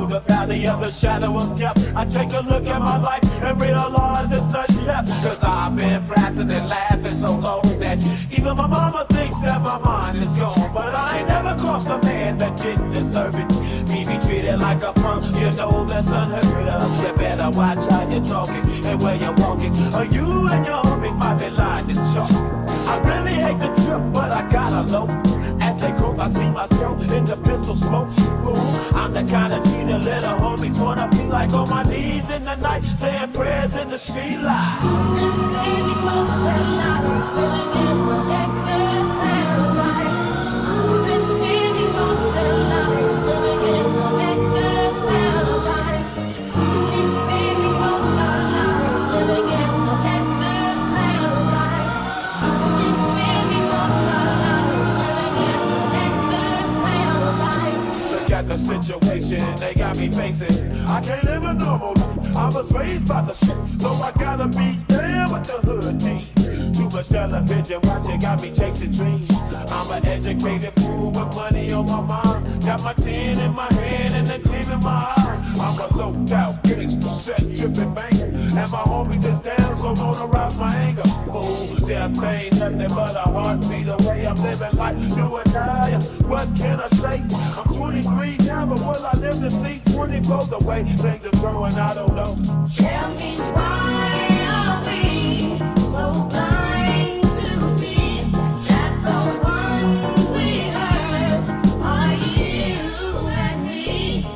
through the valley of the shadow of death, I take a look at my life and realize there's nothing left. Cause I've been blasting and laughing so long that even my mama thinks that my mind is gone. But I ain't never crossed a man that didn't deserve it. Me be treated like a punk, you know that's unheard of. You better watch how you're talking and where you're walking, or you and your homies might be lying to chalk. I really hate the trip, but I gotta low. As they croak, I see myself in the pistol smoke. Ooh, I'm the kind of G the little homies wanna be like, on my knees in the night, saying prayers in the street light. This baby most of the life, living in the Gangstas paradise. This baby most of the life, living in the Gangstas paradise. This baby most of the life, living in the Gangstas paradise. This baby most of the life, living in the Gangstas paradise. Look at the situation they got me facing. I can't live a normal life. I was raised by the street, so I gotta be there with the hood team. Too much television watching got me chasing dreams. I'm an educated fool with money on my mind. Got my tin in my hand and a gleam in my eye. I'm a low out gangster, set tripping banger. And my homies is down, so don't arouse my anger. Fool, death ain't nothing but a heartbeat away. I'm living like do or die. What can I say? I'm 23 now, but will I live to see 24? The way things are growing, I don't know. Tell me why are we so blind to see that the ones we hurt are you and me?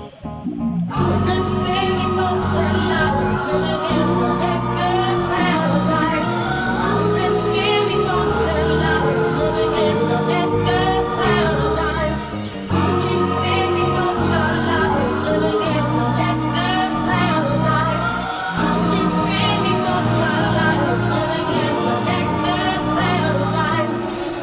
I've been spending most of our lives living in the Gangstas paradise. I've been spending most of our lives living in the Gangstas paradise. I keep spending most of our lives living in the Gangstas paradise. I keep spending most of our lives living in the Gangstas paradise.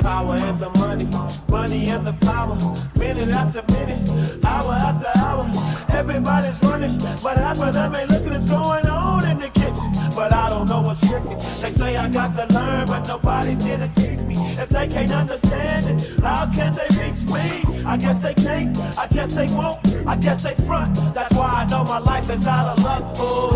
Power and the money, money and the power. Minute after minute, hour after hour. Everybody's running, but half of them ain't looking what's going on in the kitchen. But I don't know what's cooking. They say I got to learn, but nobody's here to teach me. If they can't understand it, how can they reach me? I guess they can't, I guess they won't, I guess they front. That's why I know my life is out of luck, fool.